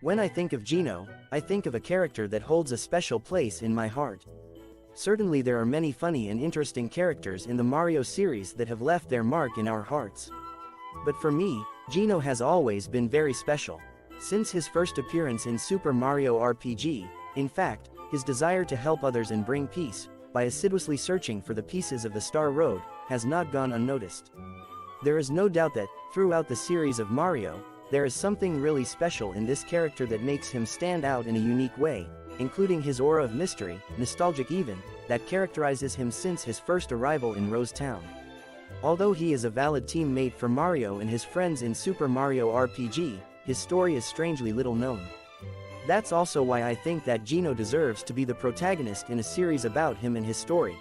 When I think of Geno, I think of a character that holds a special place in my heart. Certainly there are many funny and interesting characters in the Mario series that have left their mark in our hearts. But for me, Geno has always been very special. Since his first appearance in Super Mario RPG, in fact, his desire to help others and bring peace, by assiduously searching for the pieces of the Star Road, has not gone unnoticed. There is no doubt that, throughout the series of Mario, there is something really special in this character that makes him stand out in a unique way, including his aura of mystery, nostalgic even, that characterizes him since his first arrival in Rose Town. Although he is a valid teammate for Mario and his friends in Super Mario RPG, his story is strangely little known. That's also why I think that Geno deserves to be the protagonist in a series about him and his story.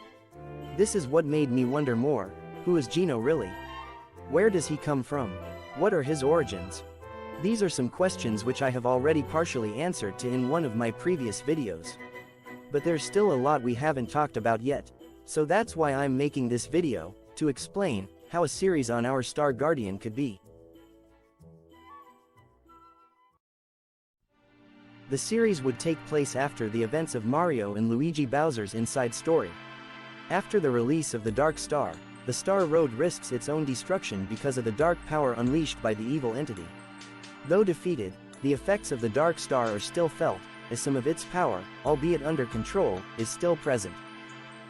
This is what made me wonder more: who is Geno really? Where does he come from? What are his origins? These are some questions which I have already partially answered in one of my previous videos. But there's still a lot we haven't talked about yet, so that's why I'm making this video, to explain how a series on our Star Guardian could be. The series would take place after the events of Mario and Luigi Bowser's Inside Story. After the release of the Dark Star, the Star Road risks its own destruction because of the dark power unleashed by the evil entity. Though defeated, the effects of the Dark Star are still felt, as some of its power, albeit under control, is still present.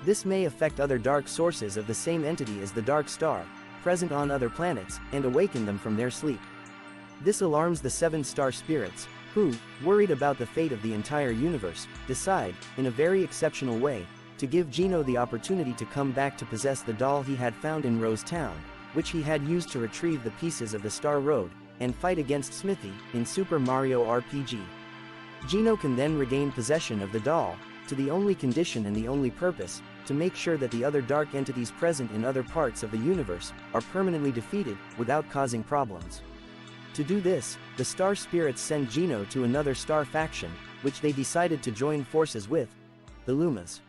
This may affect other dark sources of the same entity as the Dark Star, present on other planets, and awaken them from their sleep. This alarms the 7 star spirits, who, worried about the fate of the entire universe, decide, in a very exceptional way, to give Geno the opportunity to come back to possess the doll he had found in Rose Town, which he had used to retrieve the pieces of the Star Road, and fight against Smithy, in Super Mario RPG. Geno can then regain possession of the doll, to the only condition and the only purpose, to make sure that the other dark entities present in other parts of the universe, are permanently defeated, without causing problems. To do this, the Star Spirits send Geno to another star faction, which they decided to join forces with, the Lumas.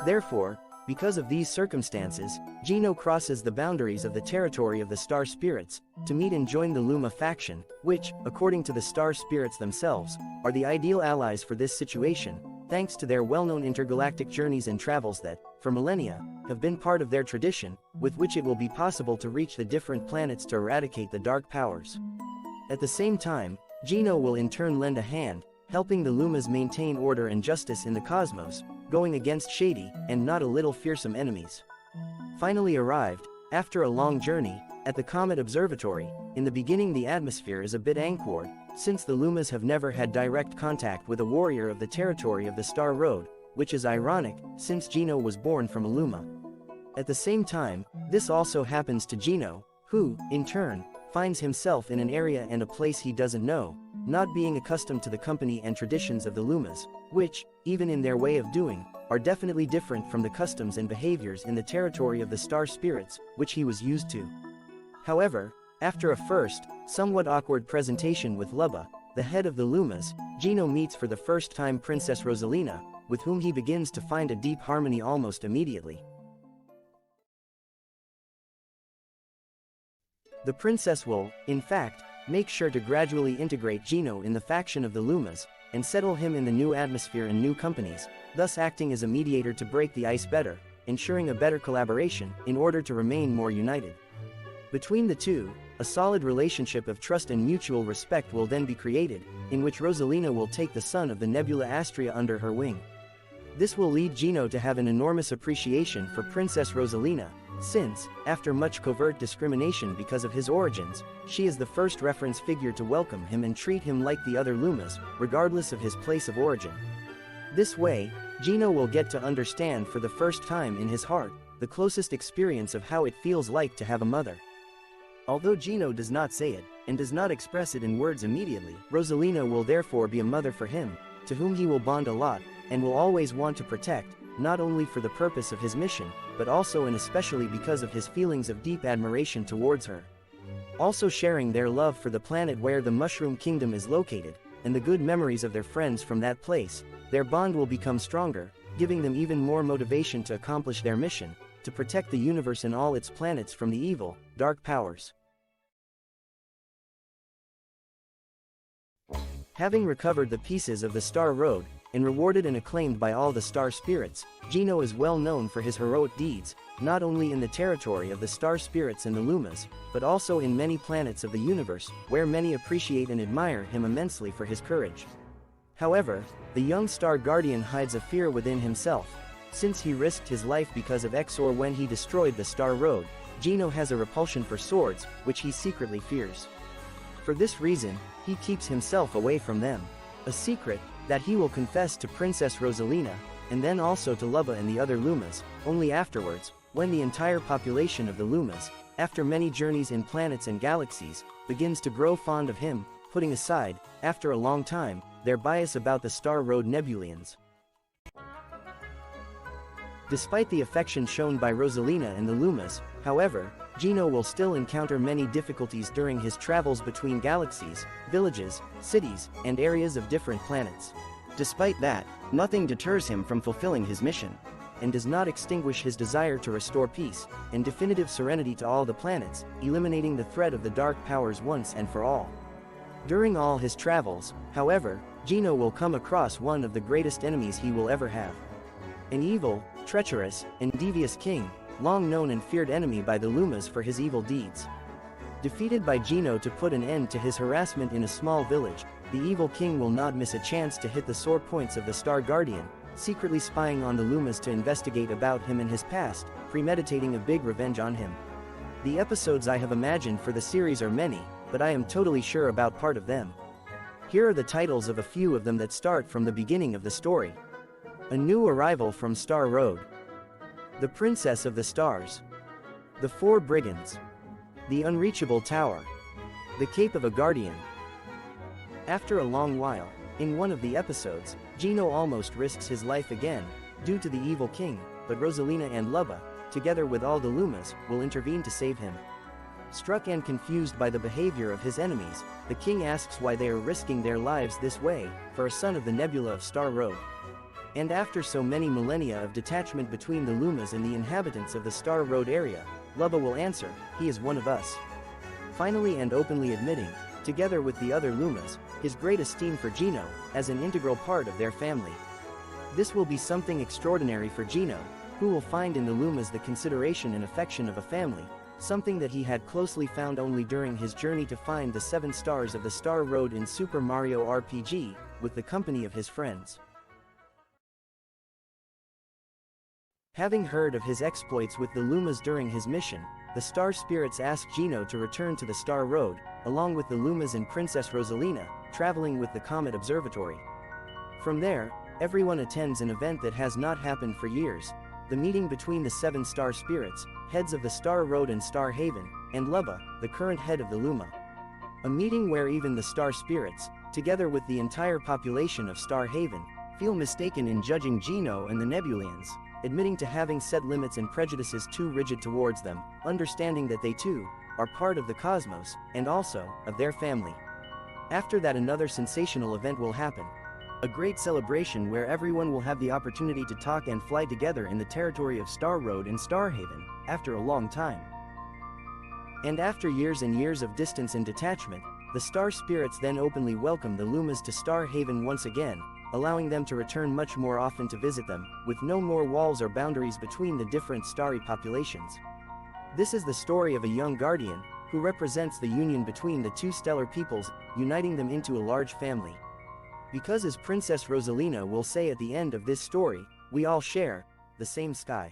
Therefore, because of these circumstances, Geno crosses the boundaries of the territory of the Star Spirits, to meet and join the Luma faction, which, according to the Star Spirits themselves, are the ideal allies for this situation, thanks to their well-known intergalactic journeys and travels that, for millennia, have been part of their tradition, with which it will be possible to reach the different planets to eradicate the dark powers. At the same time, Geno will in turn lend a hand, helping the Lumas maintain order and justice in the cosmos, going against shady, and not a little fearsome enemies. Finally arrived, after a long journey, at the Comet Observatory, in the beginning the atmosphere is a bit awkward, since the Lumas have never had direct contact with a warrior of the territory of the Star Road, which is ironic, since Geno was born from a Luma. At the same time, this also happens to Geno, who, in turn, finds himself in an area and a place he doesn't know, not being accustomed to the company and traditions of the Lumas, which, even in their way of doing, are definitely different from the customs and behaviors in the territory of the Star Spirits, which he was used to. However, after a first, somewhat awkward presentation with Lubba, the head of the Lumas, Geno meets for the first time Princess Rosalina, with whom he begins to find a deep harmony almost immediately. The princess will, in fact, make sure to gradually integrate Geno in the faction of the Lumas, and settle him in the new atmosphere and new companies, thus acting as a mediator to break the ice better, ensuring a better collaboration, in order to remain more united. Between the two, a solid relationship of trust and mutual respect will then be created, in which Rosalina will take the son of the nebula Astria under her wing. This will lead Geno to have an enormous appreciation for Princess Rosalina, since, after much covert discrimination because of his origins, she is the first reference figure to welcome him and treat him like the other Lumas, regardless of his place of origin. This way, Geno will get to understand for the first time in his heart, the closest experience of how it feels like to have a mother. Although Geno does not say it, and does not express it in words immediately, Rosalina will therefore be a mother for him, to whom he will bond a lot, and will always want to protect, not only for the purpose of his mission, but also and especially because of his feelings of deep admiration towards her. Also sharing their love for the planet where the Mushroom Kingdom is located, and the good memories of their friends from that place, their bond will become stronger, giving them even more motivation to accomplish their mission, to protect the universe and all its planets from the evil, dark powers. Having recovered the pieces of the Star Road, and rewarded and acclaimed by all the star spirits, Geno is well known for his heroic deeds, not only in the territory of the star spirits and the Lumas, but also in many planets of the universe, where many appreciate and admire him immensely for his courage. However, the young star guardian hides a fear within himself. Since he risked his life because of Exor when he destroyed the Star Road, Geno has a repulsion for swords, which he secretly fears. For this reason, he keeps himself away from them. A secret that he will confess to Princess Rosalina, and then also to Lubba and the other Lumas, only afterwards, when the entire population of the Lumas, after many journeys in planets and galaxies, begins to grow fond of him, putting aside, after a long time, their bias about the Star Road Nebulians. Despite the affection shown by Rosalina and the Lumas, however, Geno will still encounter many difficulties during his travels between galaxies, villages, cities, and areas of different planets. Despite that, nothing deters him from fulfilling his mission, and does not extinguish his desire to restore peace and definitive serenity to all the planets, eliminating the threat of the dark powers once and for all. During all his travels, however, Geno will come across one of the greatest enemies he will ever have. An evil, treacherous, and devious king, long known and feared enemy by the Lumas for his evil deeds. Defeated by Geno to put an end to his harassment in a small village, the evil king will not miss a chance to hit the sore points of the Star Guardian, secretly spying on the Lumas to investigate about him and his past, premeditating a big revenge on him. The episodes I have imagined for the series are many, but I am totally sure about part of them. Here are the titles of a few of them that start from the beginning of the story. A New Arrival from Star Road, The Princess of the Stars, The Four Brigands, The Unreachable Tower, The Cape of a Guardian. After a long while, in one of the episodes, Geno almost risks his life again, due to the evil king, but Rosalina and Lubba, together with all the Lumas, will intervene to save him. Struck and confused by the behavior of his enemies, the king asks why they are risking their lives this way, for a son of the nebula of Star Road. And after so many millennia of detachment between the Lumas and the inhabitants of the Star Road area, Lubba will answer, he is one of us. Finally and openly admitting, together with the other Lumas, his great esteem for Geno, as an integral part of their family. This will be something extraordinary for Geno, who will find in the Lumas the consideration and affection of a family, something that he had closely found only during his journey to find the 7 stars of the Star Road in Super Mario RPG, with the company of his friends. Having heard of his exploits with the Lumas during his mission, the Star Spirits ask Geno to return to the Star Road, along with the Lumas and Princess Rosalina, traveling with the Comet Observatory. From there, everyone attends an event that has not happened for years, the meeting between the 7 Star Spirits, heads of the Star Road and Star Haven, and Lubba, the current head of the Luma. A meeting where even the Star Spirits, together with the entire population of Star Haven, feel mistaken in judging Geno and the Nebulians, admitting to having set limits and prejudices too rigid towards them, understanding that they too are part of the cosmos, and also of their family. After that, another sensational event will happen. A great celebration where everyone will have the opportunity to talk and fly together in the territory of Star Road and Star Haven, after a long time. And after years and years of distance and detachment, the Star Spirits then openly welcome the Lumas to Star Haven once again, allowing them to return much more often to visit them, with no more walls or boundaries between the different starry populations. This is the story of a young guardian, who represents the union between the 2 stellar peoples, uniting them into a large family. Because as Princess Rosalina will say at the end of this story, we all share the same sky.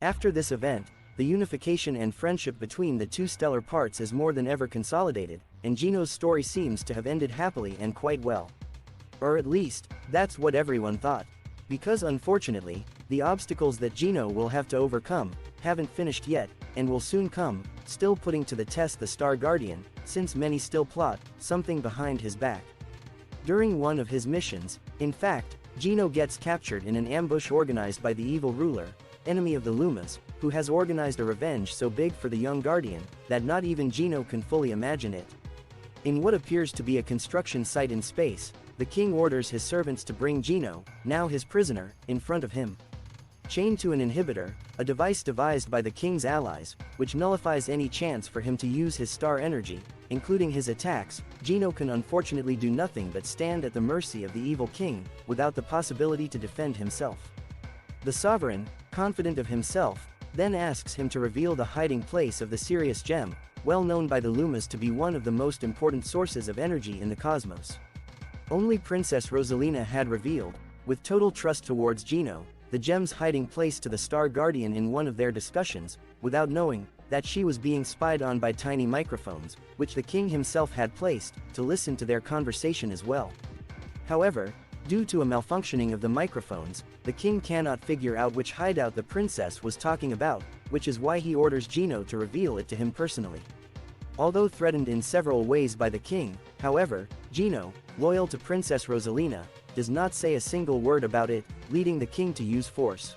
After this event, the unification and friendship between the two stellar parts is more than ever consolidated, and Geno's story seems to have ended happily and quite well. Or at least, that's what everyone thought. Because unfortunately, the obstacles that Geno will have to overcome haven't finished yet, and will soon come, still putting to the test the Star Guardian, since many still plot something behind his back. During one of his missions, in fact, Geno gets captured in an ambush organized by the evil ruler, enemy of the Lumas, who has organized a revenge so big for the young Guardian that not even Geno can fully imagine it. In what appears to be a construction site in space, the king orders his servants to bring Geno, now his prisoner, in front of him. Chained to an inhibitor, a device devised by the king's allies, which nullifies any chance for him to use his star energy, including his attacks, Geno can unfortunately do nothing but stand at the mercy of the evil king, without the possibility to defend himself. The sovereign, confident of himself, then asks him to reveal the hiding place of the Sirius gem, well known by the Lumas to be one of the most important sources of energy in the cosmos. Only Princess Rosalina had revealed, with total trust towards Geno, the gem's hiding place to the Star Guardian in one of their discussions, without knowing that she was being spied on by tiny microphones, which the king himself had placed, to listen to their conversation as well. However, due to a malfunctioning of the microphones, the king cannot figure out which hideout the princess was talking about, which is why he orders Geno to reveal it to him personally. Although threatened in several ways by the king, however, Geno, loyal to Princess Rosalina, does not say a single word about it, leading the king to use force.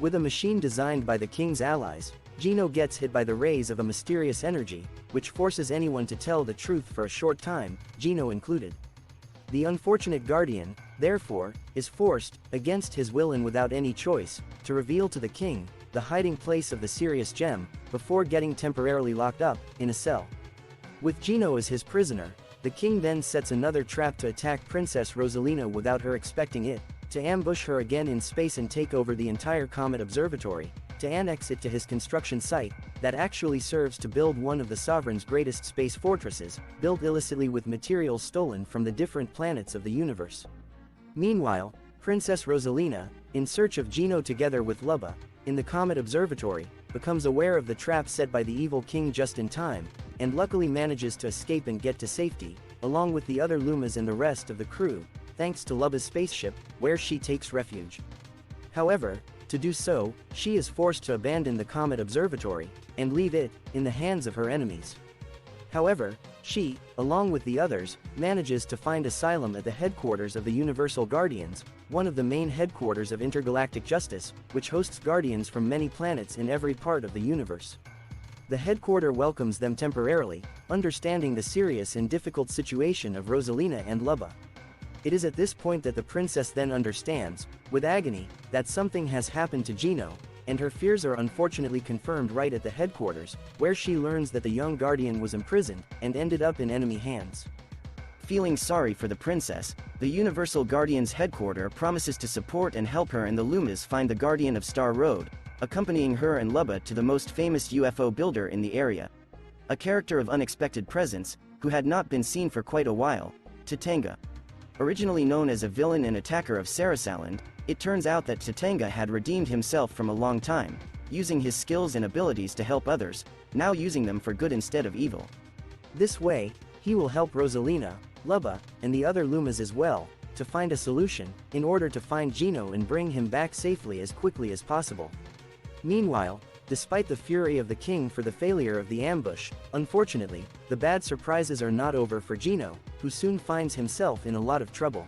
With a machine designed by the king's allies, Geno gets hit by the rays of a mysterious energy, which forces anyone to tell the truth for a short time, Geno included. The unfortunate Guardian, therefore, is forced, against his will and without any choice, to reveal to the king the hiding place of the Sirius gem, before getting temporarily locked up in a cell. With Geno as his prisoner, the king then sets another trap to attack Princess Rosalina without her expecting it, to ambush her again in space and take over the entire Comet Observatory, to annex it to his construction site, that actually serves to build one of the Sovereign's greatest space fortresses, built illicitly with materials stolen from the different planets of the universe. Meanwhile, Princess Rosalina, in search of Geno together with Lubba, in the Comet Observatory, becomes aware of the trap set by the evil king just in time, and luckily manages to escape and get to safety, along with the other Lumas and the rest of the crew, thanks to Lubba's spaceship, where she takes refuge. However, to do so, she is forced to abandon the Comet Observatory, and leave it in the hands of her enemies. However, she, along with the others, manages to find asylum at the headquarters of the Universal Guardians, one of the main headquarters of intergalactic justice, which hosts guardians from many planets in every part of the universe. The headquarter welcomes them temporarily, understanding the serious and difficult situation of Rosalina and Lubba. It is at this point that the princess then understands, with agony, that something has happened to Geno, and her fears are unfortunately confirmed right at the headquarters, where she learns that the young Guardian was imprisoned, and ended up in enemy hands. Feeling sorry for the princess, the Universal Guardian's headquarters promises to support and help her and the Lumas find the Guardian of Star Road, accompanying her and Lubba to the most famous UFO builder in the area. A character of unexpected presence, who had not been seen for quite a while, Tatanga. Originally known as a villain and attacker of Sarasaland, it turns out that Tatanga had redeemed himself from a long time, using his skills and abilities to help others, now using them for good instead of evil. This way, he will help Rosalina, Lubba, and the other Lumas as well, to find a solution, in order to find Geno and bring him back safely as quickly as possible. Meanwhile, despite the fury of the king for the failure of the ambush, unfortunately, the bad surprises are not over for Geno, who soon finds himself in a lot of trouble.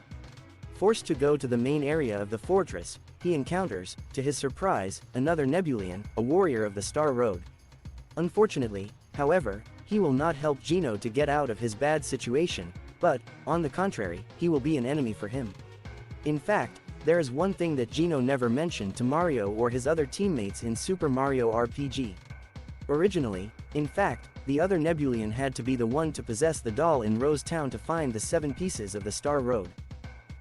Forced to go to the main area of the fortress, he encounters, to his surprise, another Nebulian, a warrior of the Star Road. Unfortunately, however, he will not help Geno to get out of his bad situation, but, on the contrary, he will be an enemy for him. In fact, there is one thing that Geno never mentioned to Mario or his other teammates in Super Mario RPG. Originally, in fact, the other Nebulian had to be the one to possess the doll in Rose Town to find the 7 pieces of the Star Road.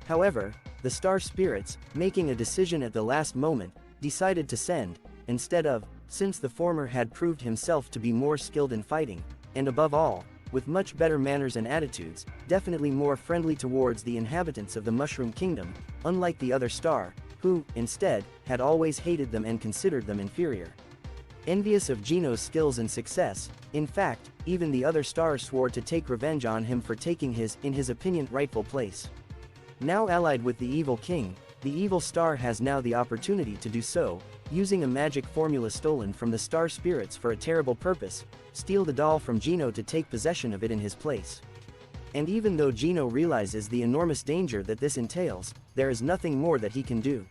However, the Star Spirits, making a decision at the last moment, decided to send, instead of, since the former had proved himself to be more skilled in fighting, and above all, with much better manners and attitudes, definitely more friendly towards the inhabitants of the Mushroom Kingdom, unlike the other star, who, instead, had always hated them and considered them inferior. Envious of Geno's skills and success, in fact, even the other stars swore to take revenge on him for taking his, in his opinion, rightful place. Now allied with the evil king, the evil star has now the opportunity to do so, using a magic formula stolen from the star spirits for a terrible purpose, steal the doll from Geno to take possession of it in his place. And even though Geno realizes the enormous danger that this entails, there is nothing more that he can do.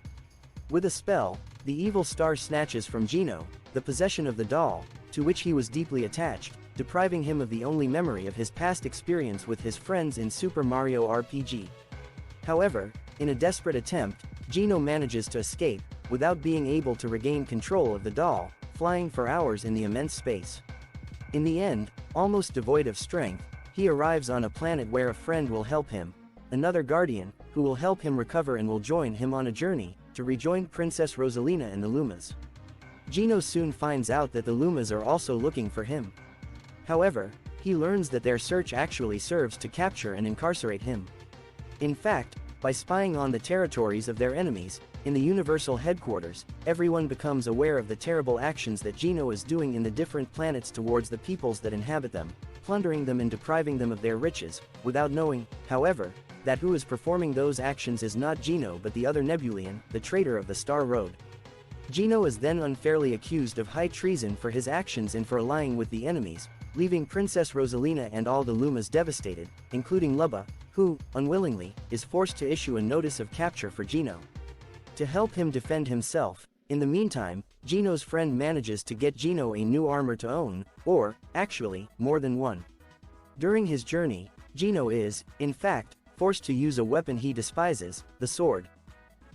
With a spell, the evil star snatches from Geno the possession of the doll, to which he was deeply attached, depriving him of the only memory of his past experience with his friends in Super Mario RPG. However, in a desperate attempt, Geno manages to escape, without being able to regain control of the doll, flying for hours in the immense space. In the end, almost devoid of strength, he arrives on a planet where a friend will help him, another guardian, who will help him recover and will join him on a journey to rejoin Princess Rosalina and the Lumas. Geno soon finds out that the Lumas are also looking for him. However, he learns that their search actually serves to capture and incarcerate him. In fact, by spying on the territories of their enemies, in the Universal Headquarters, everyone becomes aware of the terrible actions that Geno is doing in the different planets towards the peoples that inhabit them, plundering them and depriving them of their riches, without knowing, however, that who is performing those actions is not Geno but the other Nebulian, the traitor of the Star Road. Geno is then unfairly accused of high treason for his actions and for allying with the enemies, leaving Princess Rosalina and all the Lumas devastated, including Lubba, who, unwillingly, is forced to issue a notice of capture for Geno. To help him defend himself, in the meantime, Geno's friend manages to get Geno a new armor to own, or, actually, more than one. During his journey, Geno is, in fact, forced to use a weapon he despises, the sword.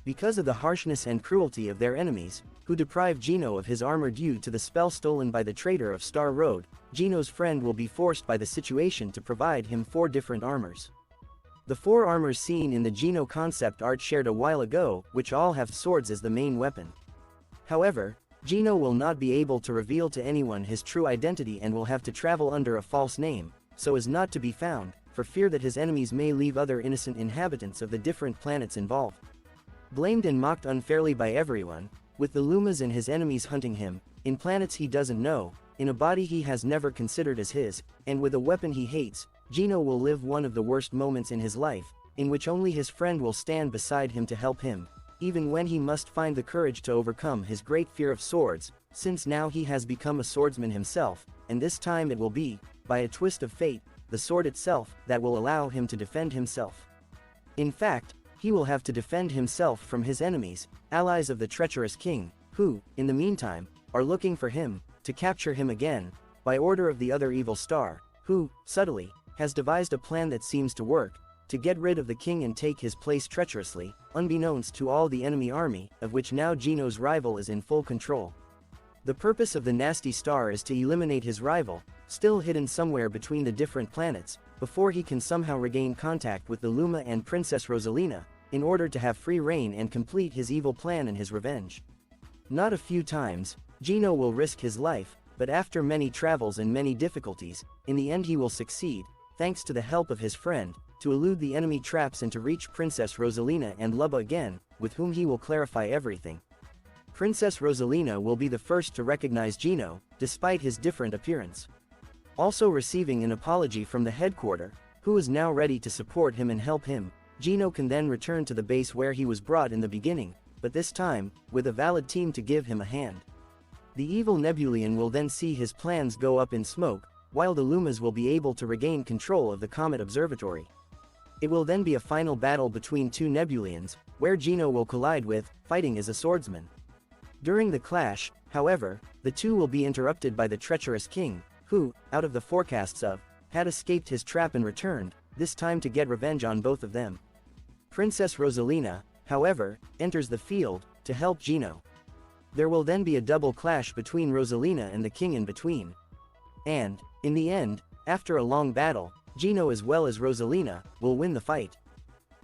Because of the harshness and cruelty of their enemies, who deprive Geno of his armor due to the spell stolen by the traitor of Star Road, Geno's friend will be forced by the situation to provide him 4 different armors. The 4 armors seen in the Geno concept art shared a while ago, which all have swords as the main weapon. However, Geno will not be able to reveal to anyone his true identity and will have to travel under a false name, so as not to be found, for fear that his enemies may leave other innocent inhabitants of the different planets involved. Blamed and mocked unfairly by everyone, with the Lumas and his enemies hunting him, in planets he doesn't know, in a body he has never considered as his, and with a weapon he hates, Geno will live one of the worst moments in his life, in which only his friend will stand beside him to help him, even when he must find the courage to overcome his great fear of swords, since now he has become a swordsman himself, and this time it will be, by a twist of fate, the sword itself that will allow him to defend himself. In fact, he will have to defend himself from his enemies, allies of the treacherous king, who, in the meantime, are looking for him, to capture him again, by order of the other evil star, who, subtly, has devised a plan that seems to work, to get rid of the king and take his place treacherously, unbeknownst to all the enemy army, of which now Geno's rival is in full control. The purpose of the nasty star is to eliminate his rival, still hidden somewhere between the different planets, before he can somehow regain contact with the Luma and Princess Rosalina, in order to have free reign and complete his evil plan and his revenge. Not a few times, Geno will risk his life, but after many travels and many difficulties, in the end he will succeed, thanks to the help of his friend, to elude the enemy traps and to reach Princess Rosalina and Lubba again, with whom he will clarify everything. Princess Rosalina will be the first to recognize Geno, despite his different appearance. Also receiving an apology from the headquarters, who is now ready to support him and help him, Geno can then return to the base where he was brought in the beginning, but this time, with a valid team to give him a hand. The evil Nebulian will then see his plans go up in smoke, while the Lumas will be able to regain control of the Comet Observatory. It will then be a final battle between 2 Nebulians, where Geno will collide with, fighting as a swordsman. During the clash, however, the two will be interrupted by the treacherous king, who, out of the forecasts of, had escaped his trap and returned, this time to get revenge on both of them. Princess Rosalina, however, enters the field, to help Geno. There will then be a double clash between Rosalina and the king in between. And, in the end, after a long battle, Geno as well as Rosalina, will win the fight.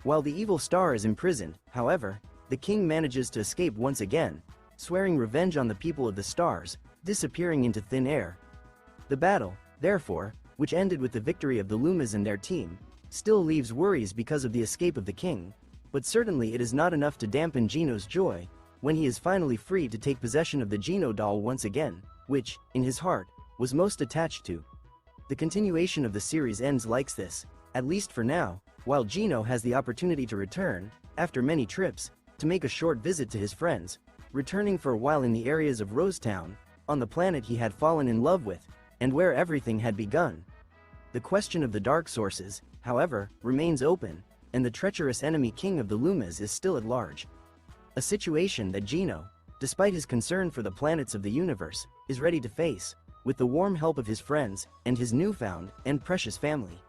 While the evil star is imprisoned, however, the king manages to escape once again, swearing revenge on the people of the stars, disappearing into thin air. The battle, therefore, which ended with the victory of the Lumas and their team, still leaves worries because of the escape of the king, but certainly it is not enough to dampen Geno's joy, when he is finally free to take possession of the Geno doll once again. which, in his heart, was most attached to. The continuation of the series ends like this, at least for now, while Geno has the opportunity to return, after many trips, to make a short visit to his friends, returning for a while in the areas of Rosetown, on the planet he had fallen in love with, and where everything had begun. The question of the dark sources, however, remains open, and the treacherous enemy king of the Lumas is still at large. A situation that Geno, despite his concern for the planets of the universe, is ready to face, with the warm help of his friends and his newfound and precious family.